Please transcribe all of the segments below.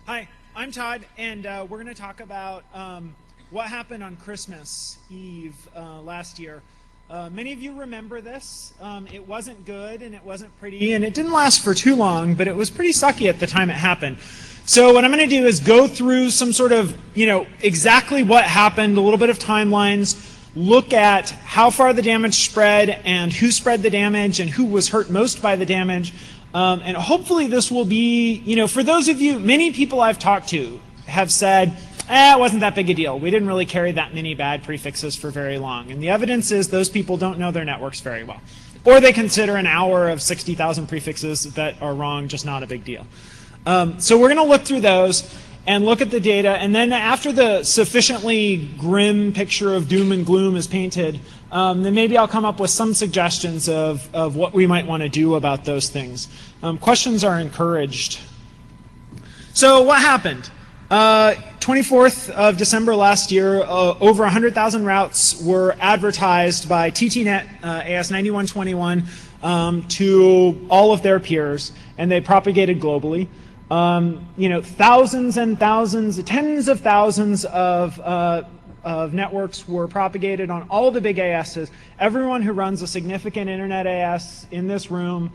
Hi, I'm Todd, and we're going to talk about what happened on Christmas Eve last year. Many of you remember this. It wasn't good, and it wasn't pretty, and it didn't last for too long, but it was pretty sucky at the time it happened. So what I'm going to do is go through some sort of, exactly what happened, a little bit of timelines, look at how far the damage spread and who spread the damage and who was hurt most by the damage. And hopefully this will be, for those of you, many people I've talked to have said, it wasn't that big a deal. We didn't really carry that many bad prefixes for very long. And the evidence is those people don't know their networks very well. Or they consider an hour of 60,000 prefixes that are wrong just not a big deal. So we're going to look through those and look at the data. And then after the sufficiently grim picture of doom and gloom is painted, then maybe I'll come up with some suggestions of what we might want to do about those things. Questions are encouraged. So what happened? 24th of December last year, over 100,000 routes were advertised by TTNet, AS9121, to all of their peers, and they propagated globally. Thousands and thousands, tens of thousands of networks were propagated on all the big ASs. Everyone who runs a significant internet AS in this room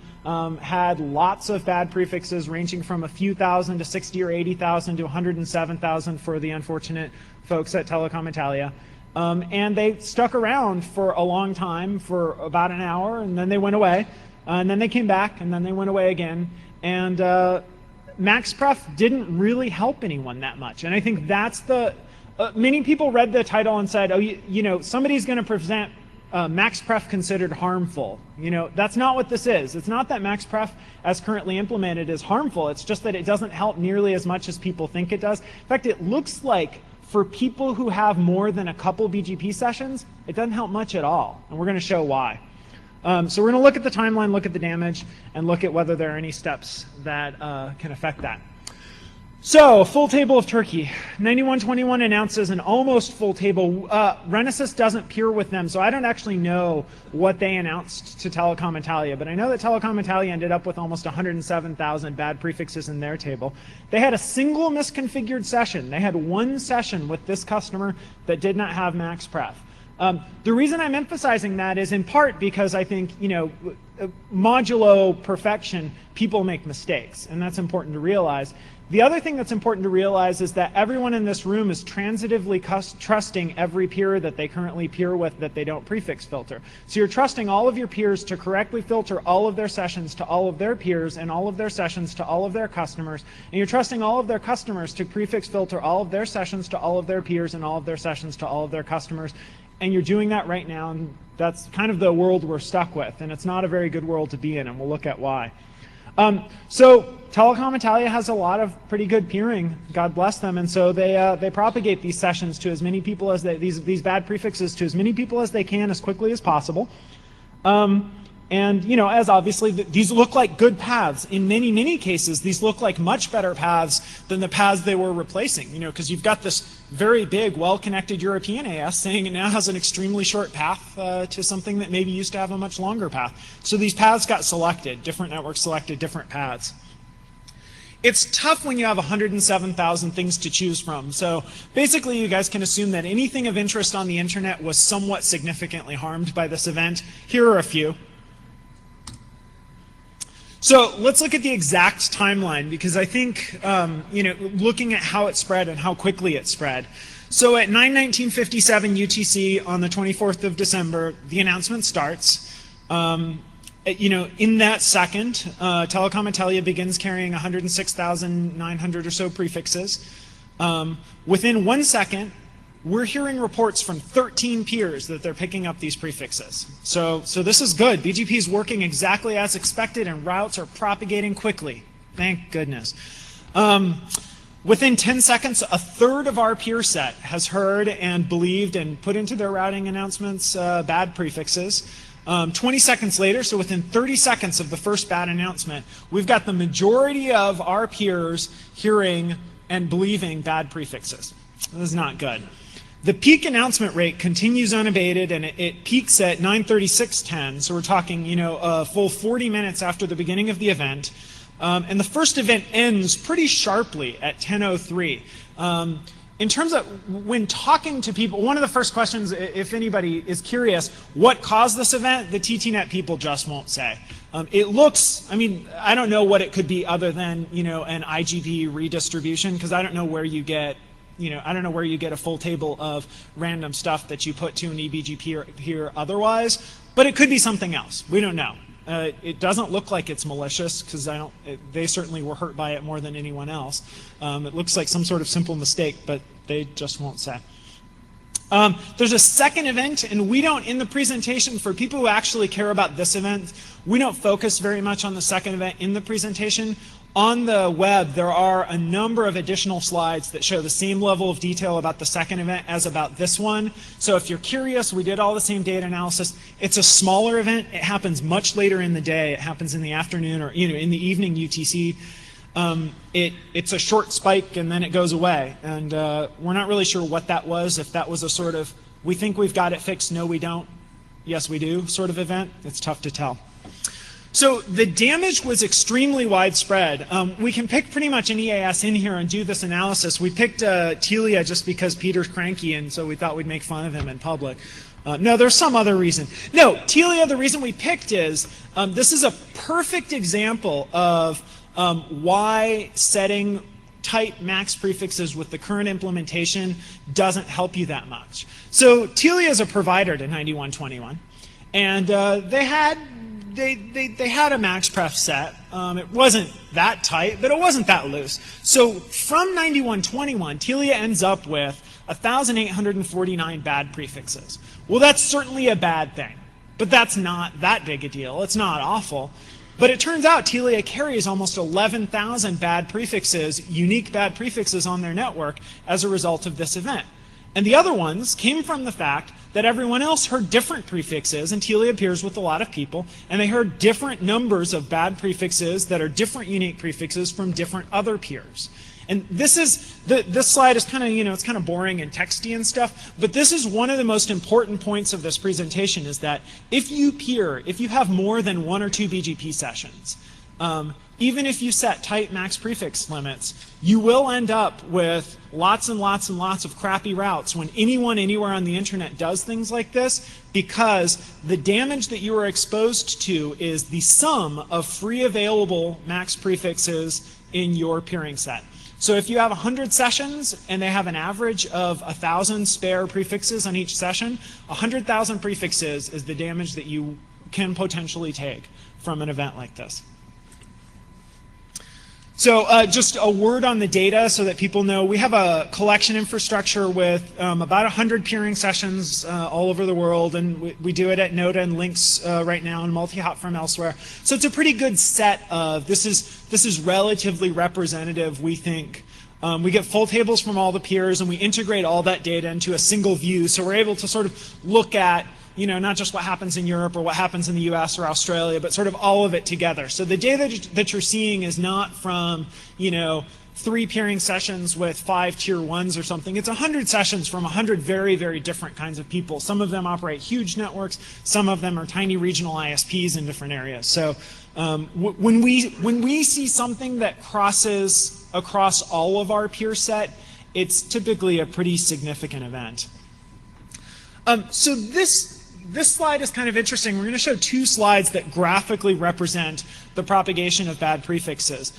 had lots of bad prefixes ranging from a few thousand to 60 or 80,000 to 107,000 for the unfortunate folks at Telecom Italia. And they stuck around for a long time, for about an hour, and then they went away. And then they came back, and then they went away again. And MaxPref didn't really help anyone that much. And I think that's the... many people read the title and said, oh, somebody's going to present MaxPref considered harmful. That's not what this is. It's not that MaxPref as currently implemented is harmful. It's just that it doesn't help nearly as much as people think it does. In fact, it looks like for people who have more than a couple BGP sessions, it doesn't help much at all. And we're going to show why. So we're going to look at the timeline, look at the damage, and look at whether there are any steps that can affect that. So, full table of Turkey. 9121 announces an almost full table. Renesys doesn't peer with them, so I don't actually know what they announced to Telecom Italia, but I know that Telecom Italia ended up with almost 107,000 bad prefixes in their table. They had a single misconfigured session. They had one session with this customer that did not have MaxPref. The reason I'm emphasizing that is in part because I think, modulo perfection, people make mistakes, and that's important to realize. The other thing that's important to realize is that everyone in this room is transitively trusting every peer that they currently peer with that they don't prefix filter. So you're trusting all of your peers to correctly filter all of their sessions to all of their peers and all of their sessions to all of their customers. And you're trusting all of their customers to prefix filter all of their sessions to all of their peers and all of their sessions to all of their customers. And you're doing that right now, and that's kind of the world we're stuck with. And it's not a very good world to be in, and we'll look at why. So Telecom Italia has a lot of pretty good peering, God bless them, and so they propagate these sessions to as many people as these bad prefixes to as many people as they can as quickly as possible. And as obviously these look like good paths. In many cases, these look like much better paths than the paths they were replacing. Because you've got this very big, well-connected European AS saying it now has an extremely short path to something that maybe used to have a much longer path. So these paths got selected. Different networks selected different paths. It's tough when you have 107,000 things to choose from. So basically, you guys can assume that anything of interest on the internet was somewhat significantly harmed by this event. Here are a few. So let's look at the exact timeline, because I think, looking at how it spread and how quickly it spread. So at 9:19:57 UTC on the 24th of December, the announcement starts. In that second, Telecom Italia begins carrying 106,900 or so prefixes. Within 1 second, we're hearing reports from 13 peers that they're picking up these prefixes. So this is good. BGP is working exactly as expected, and routes are propagating quickly. Thank goodness. Within 10 seconds, a third of our peer set has heard and believed and put into their routing announcements bad prefixes. 20 seconds later, so within 30 seconds of the first bad announcement, we've got the majority of our peers hearing and believing bad prefixes. This is not good. The peak announcement rate continues unabated, and it peaks at 9:36:10. So we're talking, a full 40 minutes after the beginning of the event. And the first event ends pretty sharply at 10:03. In terms of when talking to people, one of the first questions, if anybody is curious, what caused this event, the TTNet people just won't say. It looks, I mean, I don't know what it could be other than, you know, an IGP redistribution, because I don't know where you get, you know, I don't know where you get a full table of random stuff that you put to an eBGP here otherwise, but it could be something else. We don't know. It doesn't look like it's malicious, because they certainly were hurt by it more than anyone else. It looks like some sort of simple mistake, but they just won't say. There's a second event, and we don't, in the presentation, for people who actually care about this event, we don't focus very much on the second event in the presentation. On the web, there are a number of additional slides that show the same level of detail about the second event as about this one. So if you're curious, we did all the same data analysis. It's a smaller event. It happens much later in the day. It happens in the afternoon or, you know, in the evening UTC. It's a short spike and then it goes away. And we're not really sure what that was, if that was a sort of, we think we've got it fixed, no we don't, yes we do sort of event. It's tough to tell. So the damage was extremely widespread. We can pick pretty much any AS in here and do this analysis. We picked Telia just because Peter's cranky, and so we thought we'd make fun of him in public. No, there's some other reason. No, Telia, the reason we picked is this is a perfect example of why setting tight max prefixes with the current implementation doesn't help you that much. So Telia is a provider to 9121, and they had a max pref set. It wasn't that tight, but it wasn't that loose. So from 9121, Telia ends up with 1,849 bad prefixes. Well, that's certainly a bad thing, but that's not that big a deal. It's not awful. But it turns out Telia carries almost 11,000 bad prefixes, unique bad prefixes on their network as a result of this event. And the other ones came from the fact that everyone else heard different prefixes, and Telia appears with a lot of people, and they heard different numbers of bad prefixes that are different unique prefixes from different other peers. And this slide is kind of, you know, it's kind of boring and texty and stuff, but this is one of the most important points of this presentation, is that if you have more than 1 or 2 BGP sessions, even if you set tight max prefix limits, you will end up with lots and lots and lots of crappy routes when anyone anywhere on the internet does things like this, because the damage that you are exposed to is the sum of free available max prefixes in your peering set. So if you have 100 sessions and they have an average of 1,000 spare prefixes on each session, 100,000 prefixes is the damage that you can potentially take from an event like this. So just a word on the data so that people know. We have a collection infrastructure with about 100 peering sessions all over the world, and we do it at Noda and Lynx right now, and multi-hop from elsewhere. So it's a pretty good set of, this is relatively representative, we think. We get full tables from all the peers, and we integrate all that data into a single view, so we're able to sort of look at, you know, not just what happens in Europe or what happens in the US or Australia, but sort of all of it together. So the data that you're seeing is not from, you know, 3 peering sessions with 5 tier 1s or something. It's 100 sessions from 100 very, very different kinds of people. Some of them operate huge networks. Some of them are tiny regional ISPs in different areas. So when we see something that crosses across all of our peer set, it's typically a pretty significant event. So this slide is kind of interesting. We're going to show 2 slides that graphically represent the propagation of bad prefixes.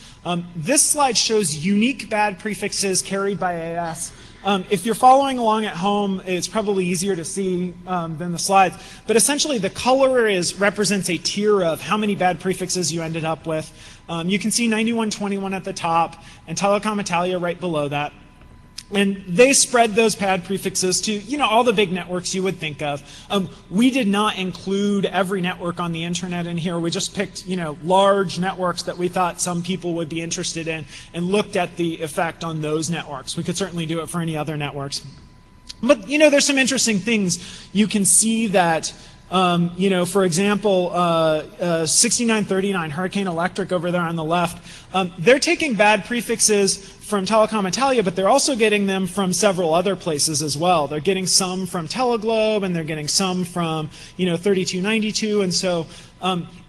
This slide shows unique bad prefixes carried by AS. If you're following along at home, it's probably easier to see than the slides. But essentially, the color represents a tier of how many bad prefixes you ended up with. You can see 9121 at the top and Telecom Italia right below that. And they spread those bad prefixes to, you know, all the big networks you would think of. We did not include every network on the internet in here. We just picked, you know, large networks that we thought some people would be interested in and looked at the effect on those networks. We could certainly do it for any other networks. But, you know, there's some interesting things. You can see that, you know, for example, 6939, Hurricane Electric over there on the left, they're taking bad prefixes from Telecom Italia, but they're also getting them from several other places as well. They're getting some from Teleglobe, and they're getting some from, you know, 3292, and so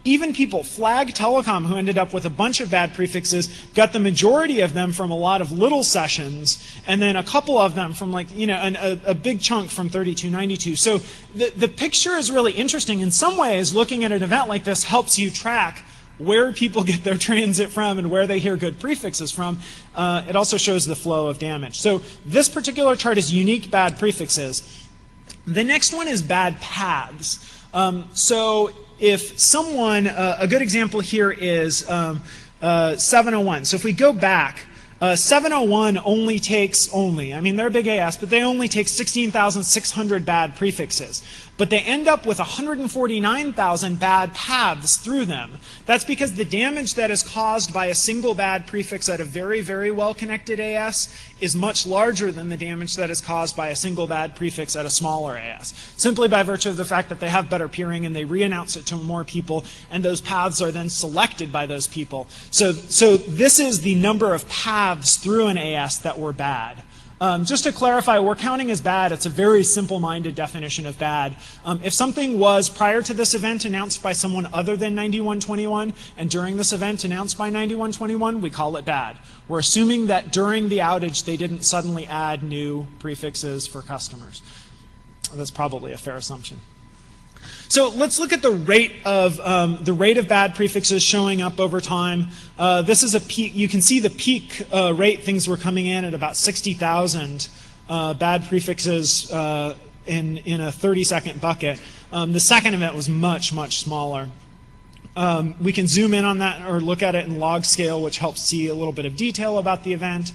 Even people, Flag Telecom, who ended up with a bunch of bad prefixes, got the majority of them from a lot of little sessions, and then a couple of them from like, a big chunk from 3292. So the picture is really interesting. In some ways, looking at an event like this helps you track where people get their transit from and where they hear good prefixes from. It also shows the flow of damage. So this particular chart is unique bad prefixes. The next one is bad paths. So if someone, a good example here is 701. So if we go back, 701 only takes I mean, they're a big AS, but they only take 16,600 bad prefixes. But they end up with 149,000 bad paths through them. That's because the damage that is caused by a single bad prefix at a very, very well-connected AS is much larger than the damage that is caused by a single bad prefix at a smaller AS, simply by virtue of the fact that they have better peering and they re-announce it to more people, and those paths are then selected by those people. So this is the number of paths through an AS that were bad. Just to clarify, we're counting as bad. It's a very simple-minded definition of bad. If something was, prior to this event, announced by someone other than 9121, and during this event announced by 9121, we call it bad. We're assuming that during the outage, they didn't suddenly add new prefixes for customers. That's probably a fair assumption. So let's look at the rate of bad prefixes showing up over time. This is a peak. You can see the peak rate. Things were coming in at about 60,000 bad prefixes in a 30-second bucket. The second event was much, much smaller. We can zoom in on that or look at it in log scale, which helps see a little bit of detail about the event.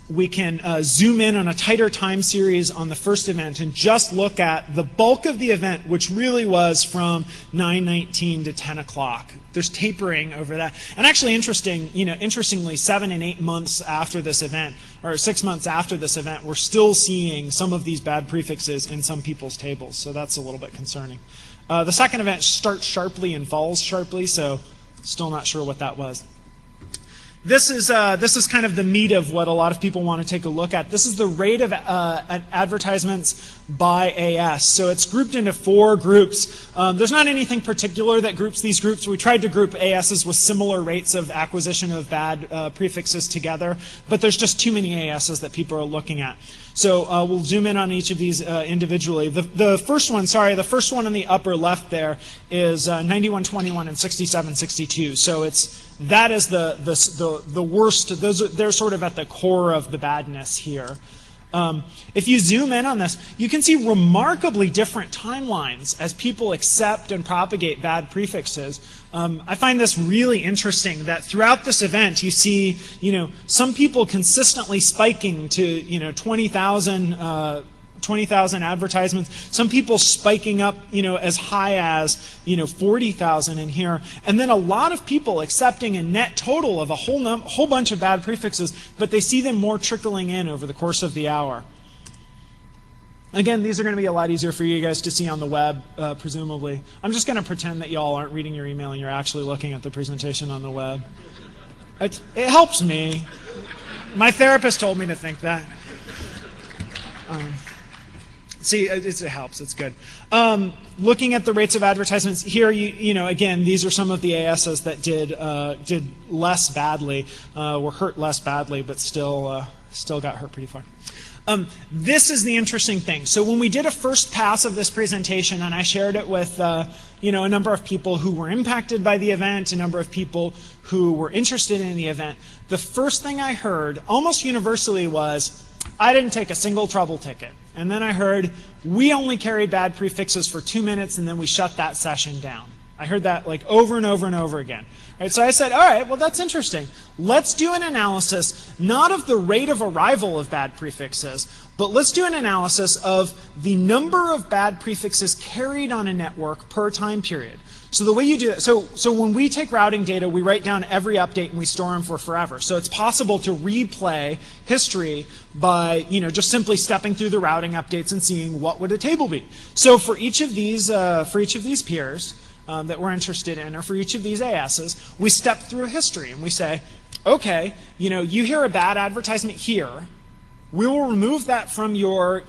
We can zoom in on a tighter time series on the first event and just look at the bulk of the event, which really was from 9:19 to 10 o'clock. There's tapering over that. And actually interestingly, 7 and 8 months after this event, or 6 months after this event, we're still seeing some of these bad prefixes in some people's tables. So that's a little bit concerning. The second event starts sharply and falls sharply, so still not sure what that was. This is kind of the meat of what a lot of people want to take a look at. This is the rate of advertisements by AS. So it's grouped into 4 groups. There's not anything particular that groups these groups. We tried to group ASs with similar rates of acquisition of bad prefixes together, but there's just too many ASs that people are looking at. So we'll zoom in on each of these individually. The first one in the upper left there is 9121 and 6762. So that is the worst. They're sort of at the core of the badness here. If you zoom in on this, you can see remarkably different timelines as people accept and propagate bad prefixes. I find this really interesting that throughout this event you see, some people consistently spiking to, 20,000 advertisements. Some people spiking up, as high as, 40,000 in here, and then a lot of people accepting a net total of a whole bunch of bad prefixes, but they see them more trickling in over the course of the hour. Again, these are going to be a lot easier for you guys to see on the web, presumably. I'm just going to pretend that y'all aren't reading your email and you're actually looking at the presentation on the web. It helps me. My therapist told me to think that. See, it helps. It's good. Looking at the rates of advertisements here, again, these are some of the ASs that did less badly, were hurt less badly, but still got hurt pretty far. This is the interesting thing. So when we did a first pass of this presentation, and I shared it with a number of people who were impacted by the event, a number of people who were interested in the event, the first thing I heard almost universally was, I didn't take a single trouble ticket. And then I heard, we only carried bad prefixes for 2 minutes and then we shut that session down. I heard that like over and over and over again. Right, so I said, all right, well, that's interesting. Let's do an analysis, not of the rate of arrival of bad prefixes, but let's do an analysis of the number of bad prefixes carried on a network per time period. So the way you do that, so when we take routing data, we write down every update and we store them for forever. So it's possible to replay history by, just simply stepping through the routing updates and seeing what would a table be. So for each of these peers that we're interested in, or for each of these ASs, we step through history and we say, okay, you hear a bad advertisement here, we will remove that from your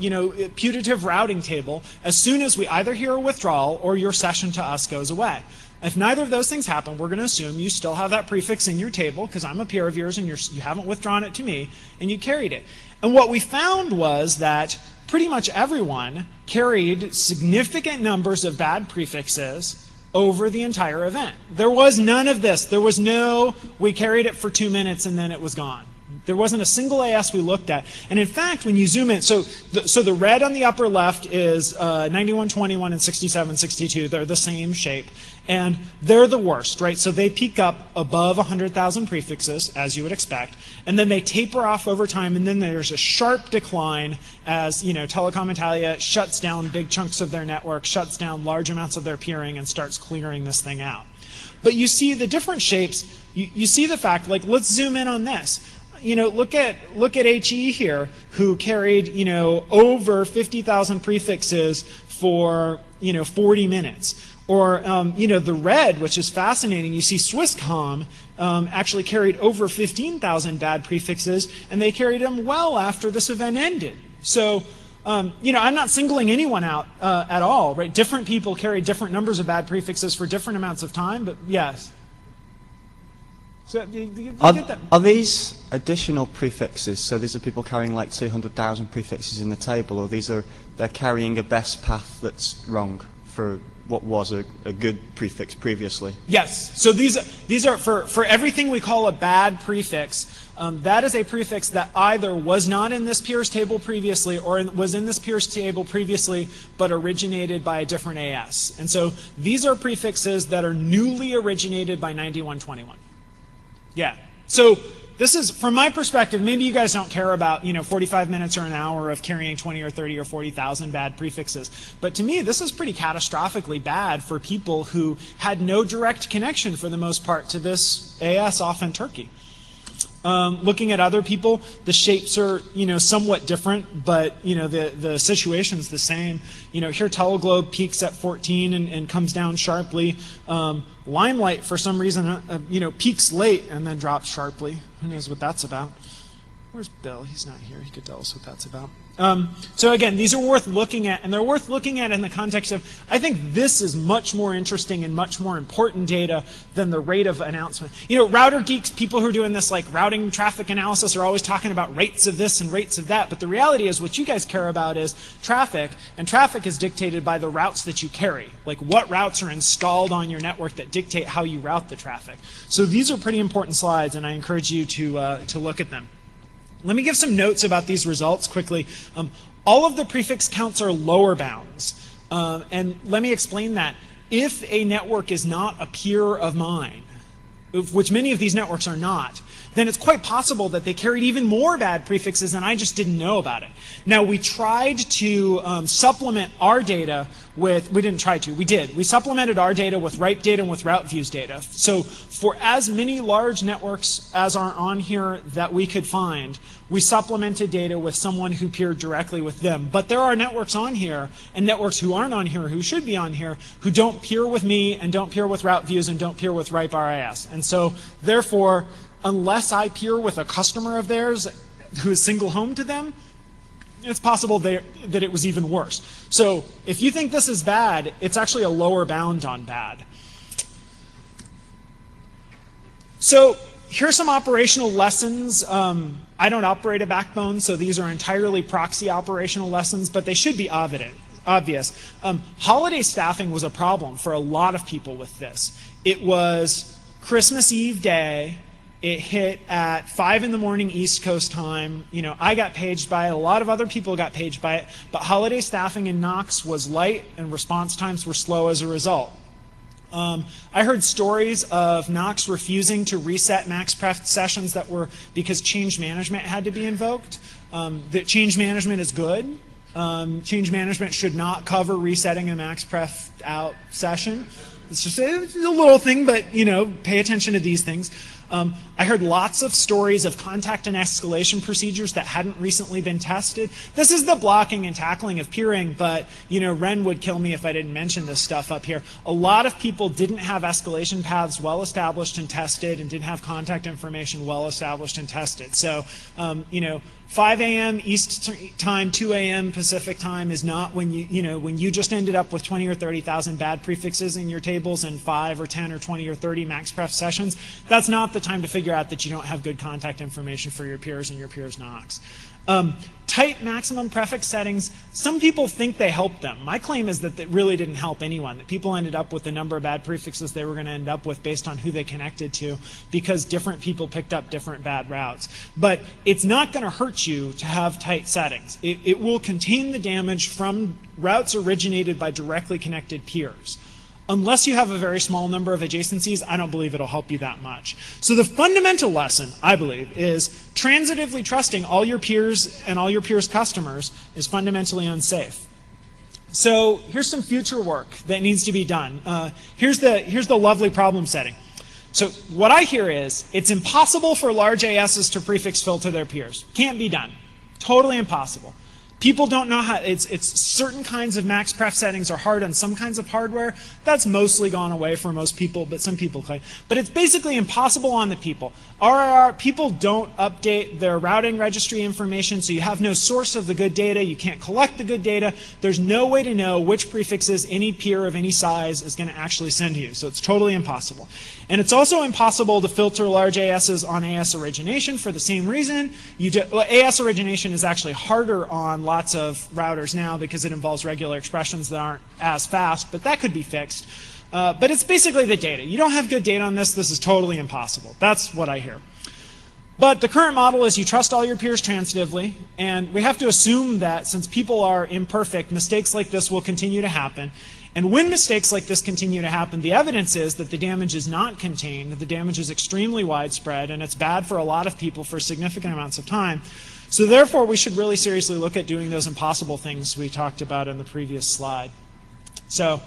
putative routing table as soon as we either hear a withdrawal or your session to us goes away. If neither of those things happen, we're going to assume you still have that prefix in your table because I'm a peer of yours and you haven't withdrawn it to me and you carried it. And what we found was that pretty much everyone carried significant numbers of bad prefixes over the entire event. There was none of this. There was no, we carried it for 2 minutes and then it was gone. There wasn't a single AS we looked at. And in fact, when you zoom in, so the red on the upper left is 9121 and 6762. They're the same shape. And they're the worst, right? So they peak up above 100,000 prefixes, as you would expect. And then they taper off over time. And then there's a sharp decline as Telecom Italia shuts down big chunks of their network, shuts down large amounts of their peering, and starts clearing this thing out. But you see the different shapes. You see the fact, like, let's zoom in on this. Look at HE here, who carried over 50,000 prefixes for 40 minutes. Or the red, which is fascinating. You see Swisscom actually carried over 15,000 bad prefixes, and they carried them well after this event ended. So I'm not singling anyone out at all, right? Different people carry different numbers of bad prefixes for different amounts of time, but yes. So are these additional prefixes? So these are people carrying like 200,000 prefixes in the table, or they're carrying a best path that's wrong for what was a good prefix previously? Yes. So these are for everything we call a bad prefix. That is a prefix that either was not in this peers table previously or was in this peers table previously but originated by a different AS. And so these are prefixes that are newly originated by 9121. Yeah. So this is, from my perspective, maybe you guys don't care about 45 minutes or an hour of carrying 20 or 30 or 40,000 bad prefixes. But to me, this is pretty catastrophically bad for people who had no direct connection, for the most part, to this AS off in Turkey. Looking at other people, the shapes are somewhat different, but the situation's the same. Here Teleglobe peaks at 14 and comes down sharply. Limelight, for some reason, peaks late and then drops sharply. Who knows what that's about? Where's Bill? He's not here. He could tell us what that's about. So again, these are worth looking at, and they're worth looking at in the context of, I think this is much more interesting and much more important data than the rate of announcement. Router geeks, people who are doing this like routing traffic analysis, are always talking about rates of this and rates of that, but the reality is what you guys care about is traffic, and traffic is dictated by the routes that you carry, like what routes are installed on your network that dictate how you route the traffic. So these are pretty important slides, and I encourage you to look at them. Let me give some notes about these results quickly. All of the prefix counts are lower bounds. And let me explain that. If a network is not a peer of mine, which many of these networks are not, then it's quite possible that they carried even more bad prefixes and I just didn't know about it. Now, we tried to supplement our data with, we didn't try to, we did. We supplemented our data with ripe data and with route views data. So for as many large networks as are on here that we could find, we supplemented data with someone who peered directly with them. But there are networks on here and networks who aren't on here, who should be on here, who don't peer with me and don't peer with route views and don't peer with ripe RIS. And so therefore, unless I peer with a customer of theirs who is single home to them, it's possible that it was even worse. So if you think this is bad, it's actually a lower bound on bad. So here's some operational lessons. I don't operate a backbone, so these are entirely proxy operational lessons, but they should be obvious. Holiday staffing was a problem for a lot of people with this. It was Christmas Eve day. It hit at 5 in the morning East Coast time. I got paged by it. A lot of other people got paged by it. But holiday staffing in Knox was light and response times were slow as a result. I heard stories of Knox refusing to reset MaxPref sessions that were because change management had to be invoked. That change management is good. Change management should not cover resetting a MaxPref out session. It's just a little thing, but pay attention to these things. I heard lots of stories of contact and escalation procedures that hadn't recently been tested. This is the blocking and tackling of peering, but Ren would kill me if I didn't mention this stuff up here. A lot of people didn't have escalation paths well established and tested, and didn't have contact information well established and tested. So 5 a.m. East time, 2 a.m. Pacific time is not when when you just ended up with 20 or 30,000 bad prefixes in your tables and 5 or 10 or 20 or 30 MaxPref sessions. That's not the time to figure out that you don't have good contact information for your peers and your peers' NOCs. Tight maximum prefix settings, some people think they help them. My claim is that it really didn't help anyone, that people ended up with the number of bad prefixes they were going to end up with based on who they connected to, because different people picked up different bad routes. But it's not going to hurt you to have tight settings. It will contain the damage from routes originated by directly connected peers. Unless you have a very small number of adjacencies, I don't believe it'll help you that much. So the fundamental lesson, I believe, is transitively trusting all your peers and all your peers' customers is fundamentally unsafe. So here's some future work that needs to be done. Here's the lovely problem setting. So what I hear is it's impossible for large ASs to prefix filter their peers. Can't be done. Totally impossible. People don't know how, it's certain kinds of MaxPref settings are hard on some kinds of hardware. That's mostly gone away for most people, but some people claim. But it's basically impossible on the people. RRR, people don't update their routing registry information, so you have no source of the good data. You can't collect the good data. There's no way to know which prefixes any peer of any size is going to actually send you. So it's totally impossible. And it's also impossible to filter large ASs on AS origination for the same reason. AS origination is actually harder on lots of routers now because it involves regular expressions that aren't as fast, but that could be fixed. But it's basically the data. You don't have good data on this. This is totally impossible. That's what I hear. But the current model is you trust all your peers transitively, and we have to assume that since people are imperfect, mistakes like this will continue to happen. And when mistakes like this continue to happen, the evidence is that the damage is not contained, that the damage is extremely widespread, and it's bad for a lot of people for significant amounts of time. So therefore, we should really seriously look at doing those impossible things we talked about in the previous slide. So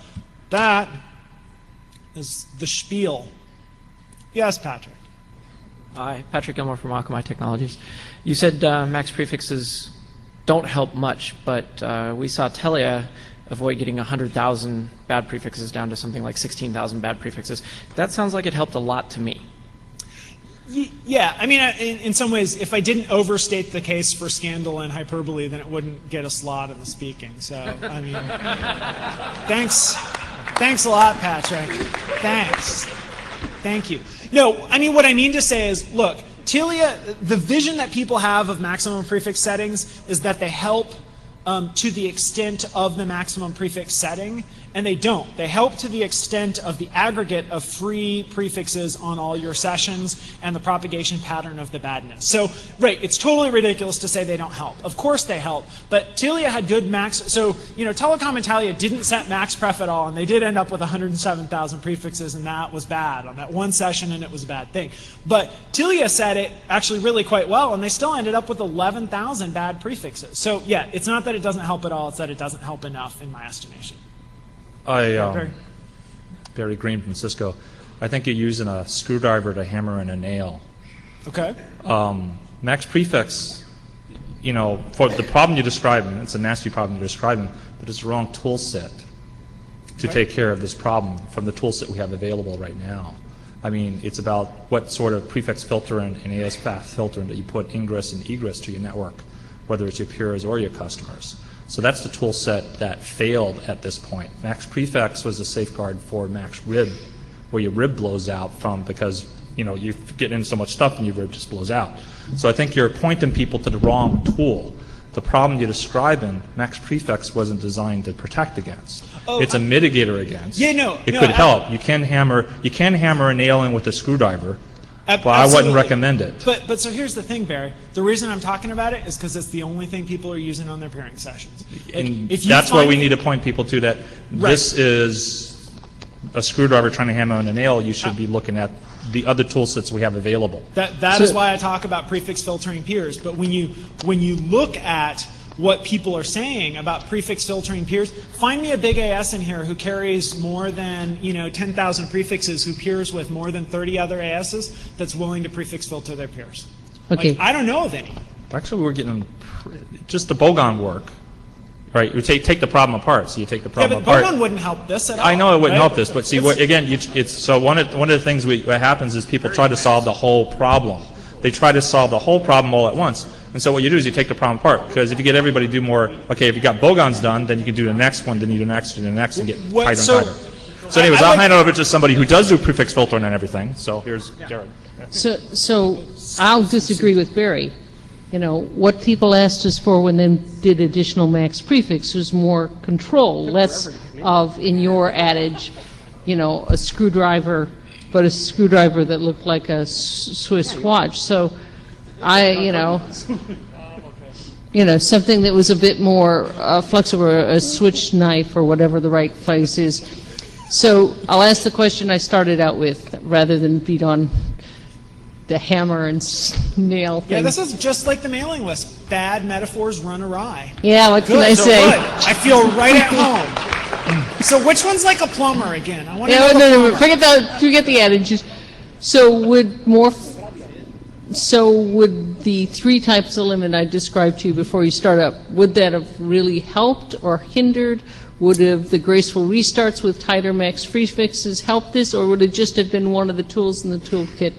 that is the spiel. Yes, Patrick. Hi, Patrick Gilmore from Akamai Technologies. You said max prefixes don't help much, but we saw Telia avoid getting 100,000 bad prefixes down to something like 16,000 bad prefixes. That sounds like it helped a lot to me. Yeah, I mean, in some ways, if I didn't overstate the case for scandal and hyperbole, then it wouldn't get a slot in the speaking. So, I mean, thanks a lot, Patrick. Thanks. Thank you. No, I mean, what I mean to say is, look, Telia, the vision that people have of maximum prefix settings is that they help to the extent of the maximum prefix setting, and they don't. They help to the extent of the aggregate of free prefixes on all your sessions and the propagation pattern of the badness. So, right, it's totally ridiculous to say they don't help. Of course they help, but Telia had good max, so, Telecom and Telia didn't set MaxPref at all, and they did end up with 107,000 prefixes, and that was bad on that one session, and it was a bad thing. But Telia set it actually really quite well, and they still ended up with 11,000 bad prefixes. So, yeah, it's not that it doesn't help at all, it's that it doesn't help enough in my estimation. Barry Green from Cisco. I think you're using a screwdriver to hammer in a nail. Okay. Max prefix, for the problem you're describing, it's a nasty problem you're describing, but it's the wrong tool set to take care of this problem from the tool set we have available right now. I mean, it's about what sort of prefix filter and AS path filtering that you put ingress and egress to your network, whether it's your peers or your customers. So that's the tool set that failed at this point. Max prefix was a safeguard for max rib, where your rib blows out from because you get in so much stuff and your rib just blows out. So I think you're pointing people to the wrong tool. The problem you're describing, max prefix wasn't designed to protect against. It's a mitigator against. Yeah, no. It could help. You can hammer a nail in with a screwdriver. But I wouldn't recommend it. But so here's the thing, Barry. The reason I'm talking about it is because it's the only thing people are using on their pairing sessions. And that's why we need to point people to that. Right. This is a screwdriver trying to hammer on a nail. You should be looking at the other tool sets we have available. That is why I talk about prefix filtering peers. But when you look at what people are saying about prefix filtering peers, find me a big AS in here who carries more than 10,000 prefixes, who peers with more than 30 other ASs, that's willing to prefix filter their peers. Okay. I don't know of any. Actually, we're getting just the bogon work. Right, you take the problem apart. So you take the problem apart. Yeah, but bogon wouldn't help this at all. I know it wouldn't help this, but see, again, it's so one of the things what happens is people try to solve the whole problem. They try to solve the whole problem all at once. And so what you do is you take the problem apart, because if you get everybody to do more, okay, if you got bogons done, then you can do the next one, then you do the next, and the next, and get tighter and tighter. So anyways, I'll hand it over to somebody who does do prefix filtering and everything. So here's Jared. So I'll disagree with Barry. You know, what people asked us for when they did additional max prefix was more control, less of, in your adage, you know, a screwdriver, but a screwdriver that looked like a Swiss watch. So you know, something that was a bit more flexible, a switch knife or whatever the right place is. So I'll ask the question I started out with, rather than beat on the hammer and nail thing. Yeah, this is just like the mailing list. Bad metaphors run awry. Yeah, what can I So say? good. I feel right at home. So which one's like a plumber again? I want to Yeah, know no, forget the adages. So would the 3 types of limit I described to you before you start up, would that have really helped or hindered? Would have the graceful restarts with tighter max prefixes helped this, or would it just have been one of the tools in the toolkit?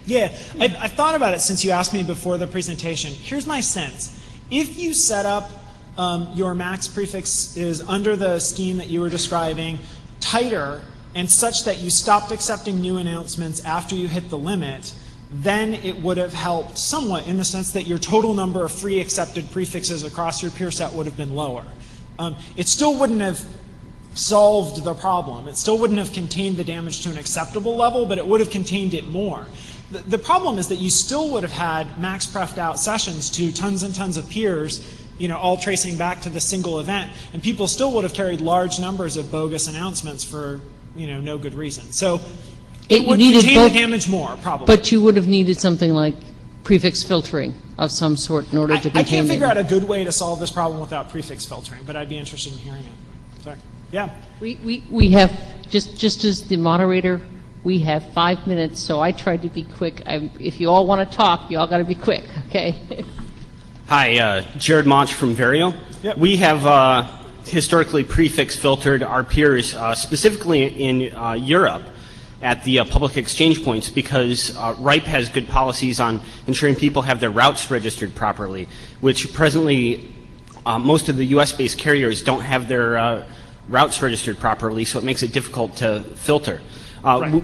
Yeah, I've thought about it since you asked me before the presentation. Here's my sense. If you set up your max prefix is under the scheme that you were describing, tighter, and such that you stopped accepting new announcements after you hit the limit, then it would have helped somewhat in the sense that your total number of free accepted prefixes across your peer set would have been lower. It still wouldn't have solved the problem. It still wouldn't have contained the damage to an acceptable level, but it would have contained it more. The problem is that you still would have had max prefed out sessions to tons and tons of peers, you know, all tracing back to the single event, and people still would have carried large numbers of bogus announcements for, you know, no good reason. So it would contain the damage more, probably. But you would have needed something like prefix filtering of some sort in order to contain I can't figure out a good way to solve this problem without prefix filtering, but I'd be interested in hearing it. Sorry. Yeah. We have, just as the moderator, we have 5 minutes, so I tried to be quick. If you all want to talk, you all got to be quick, okay? Hi, Jared Monch from Vario. Yep. We have historically prefix filtered our peers, specifically in Europe, at the public exchange points, because RIPE has good policies on ensuring people have their routes registered properly, which presently most of the US-based carriers don't have their routes registered properly, so it makes it difficult to filter.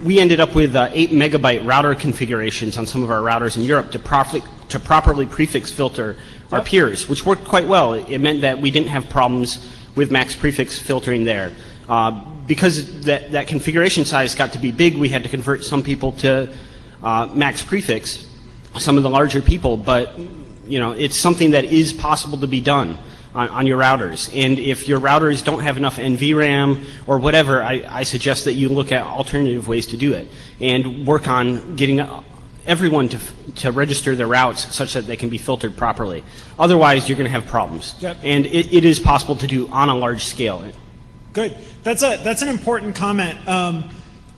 We ended up with 8 megabyte router configurations on some of our routers in Europe to properly prefix filter our peers, which worked quite well. It meant that we didn't have problems with max prefix filtering there. Because that configuration size got to be big, we had to convert some people to max prefix, some of the larger people, but you know, it's something that is possible to be done on your routers. And if your routers don't have enough NVRAM or whatever, I suggest that you look at alternative ways to do it and work on getting everyone to register their routes such that they can be filtered properly. Otherwise, you're going to have problems. Yep. And it is possible to do on a large scale. Good. That's an important comment.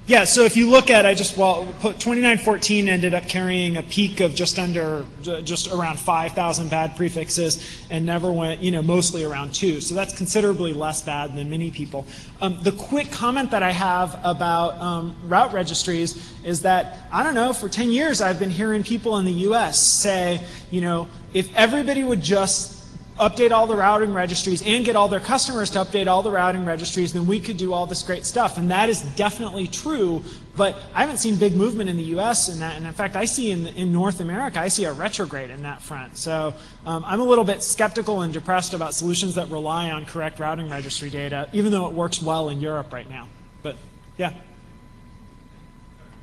Yeah, so if you look at, 2914 ended up carrying a peak of just around 5,000 bad prefixes and never went, you know, mostly around 2. So that's considerably less bad than many people. The quick comment that I have about route registries is that, I don't know, for 10 years I've been hearing people in the US say, you know, if everybody would just update all the routing registries and get all their customers to update all the routing registries, then we could do all this great stuff. And that is definitely true, but I haven't seen big movement in the US in that. And in fact, I see in North America, I see a retrograde in that front. So I'm a little bit skeptical and depressed about solutions that rely on correct routing registry data, even though it works well in Europe right now. But yeah.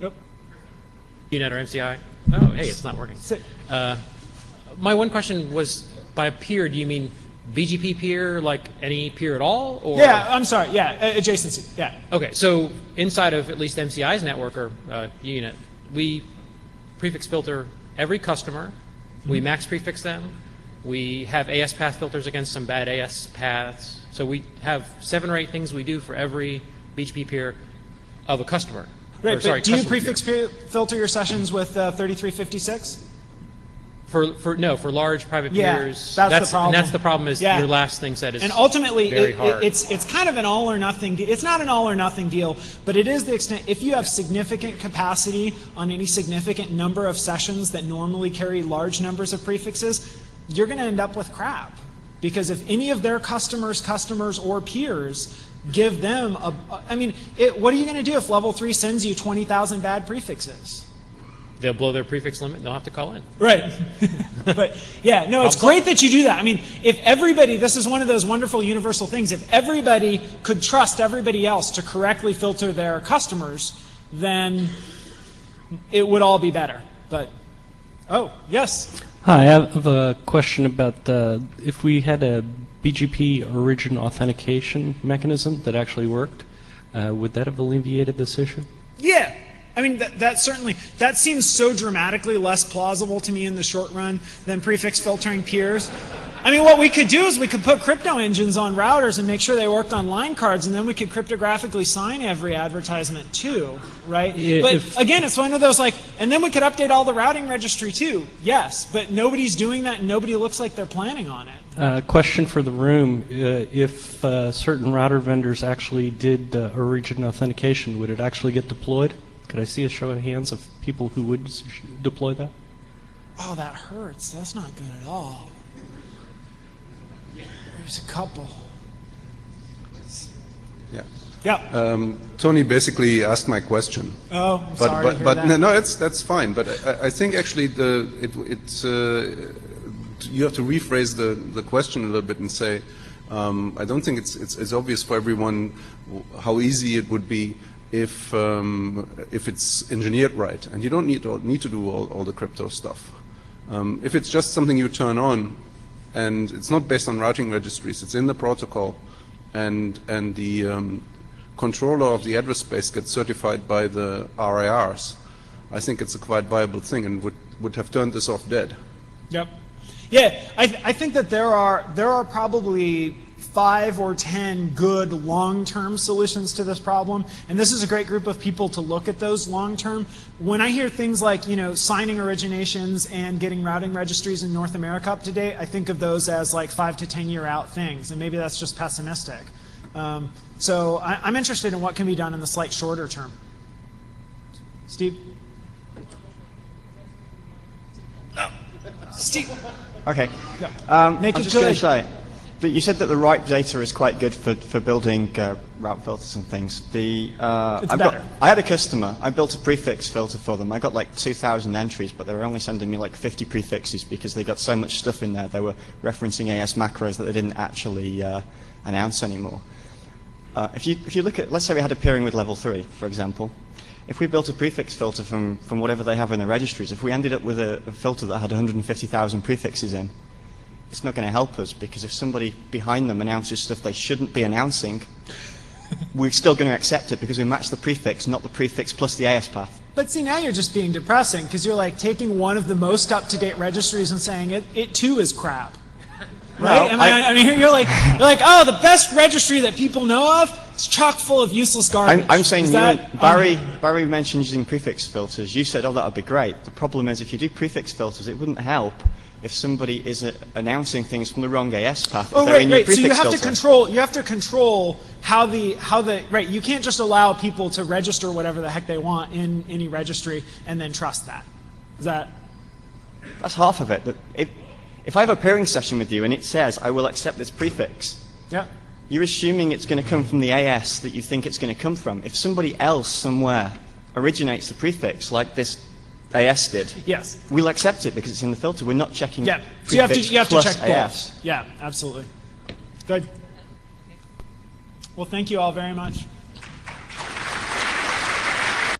Yep. UNet or MCI? Oh, hey, it's not working. My one question was, by peer, do you mean BGP peer, like any peer at all? Or? Yeah, I'm sorry. Yeah, adjacency. Yeah. Okay, so inside of at least MCI's network or unit, we prefix filter every customer. We max prefix them. We have AS path filters against some bad AS paths. So we have 7 or 8 things we do for every BGP peer of a customer. Right, Or, sorry, but do you customer prefix filter your sessions with 3356? For large private Yeah, peers. that's the problem. And that's the problem is Yeah. your last thing said is And ultimately, very hard. it's kind of an all or nothing. It's not an all or nothing deal, but it is the extent. If you have significant capacity on any significant number of sessions that normally carry large numbers of prefixes, you're going to end up with crap. Because if any of their customers, or peers give them what are you going to do if level 3 sends you 20,000 bad prefixes? They'll blow their prefix limit and they'll have to call in. Right. But yeah, no, it's great that you do that. I mean, if everybody, this is one of those wonderful universal things, if everybody could trust everybody else to correctly filter their customers, then it would all be better. But, oh, yes. Hi, I have a question about if we had a BGP origin authentication mechanism that actually worked, would that have alleviated this issue? Yeah. I mean, that seems so dramatically less plausible to me in the short run than prefix filtering peers. I mean, what we could do is we could put crypto engines on routers and make sure they worked on line cards, and then we could cryptographically sign every advertisement too, right? Yeah, but again, it's one of those and then we could update all the routing registry too, yes, but nobody's doing that and nobody looks like they're planning on it. Question for the room, if certain router vendors actually did origin authentication, would it actually get deployed? Could I see a show of hands of people who would deploy that? Oh, that hurts. That's not good at all. There's a couple. Yeah. Yeah. Tony basically asked my question. Oh, I'm sorry to hear but that. no, that's fine. But I think actually you have to rephrase the question a little bit and say, I don't think it's obvious for everyone how easy it would be if it's engineered right, and you don't need to do all the crypto stuff. If it's just something you turn on, and it's not based on routing registries, it's in the protocol, and the controller of the address space gets certified by the RIRs, I think it's a quite viable thing, and would have turned this off dead. Yep. Yeah, I think that there are probably 5 or 10 good long-term solutions to this problem, and this is a great group of people to look at those long-term. When I hear things like, signing originations and getting routing registries in North America up to date, I think of those as like 5 to 10 year out things, and maybe that's just pessimistic. So I'm interested in what can be done in the slight shorter term. Steve? No. Steve? Okay. Make I'm it just going good. to say, but you said that the right data is quite good for building route filters and things. It's better. I had a customer. I built a prefix filter for them. I got like 2,000 entries, but they were only sending me like 50 prefixes because they got so much stuff in there. They were referencing AS macros that they didn't actually announce anymore. If you look at, let's say we had a peering with level 3, for example. If we built a prefix filter from whatever they have in the registries, if we ended up with a filter that had 150,000 prefixes in, it's not going to help us, because if somebody behind them announces stuff they shouldn't be announcing, we're still going to accept it because we match the prefix, not the prefix plus the AS path. But see, now you're just being depressing, because you're like taking one of the most up-to-date registries and saying it too is crap. Right? No, I mean, you're like, oh, the best registry that people know of is chock full of useless garbage. I'm saying Is that- Barry mentioned using prefix filters. You said, oh, that would be great. The problem is, if you do prefix filters, it wouldn't help if somebody is announcing things from the wrong AS path. Oh, if they're in your right. So prefix you have to control how the right. You can't just allow people to register whatever the heck they want in any registry and then trust that. Is that? That's half of it. But if I have a peering session with you and it says, I will accept this prefix, Yeah. you're assuming it's going to come from the AS that you think it's going to come from. If somebody else somewhere originates the prefix, like this AS did, Yes. we'll accept it because it's in the filter. We're not checking Yeah. So you have to plus check AS. both. Yeah. Absolutely. Good. Well, thank you all very much.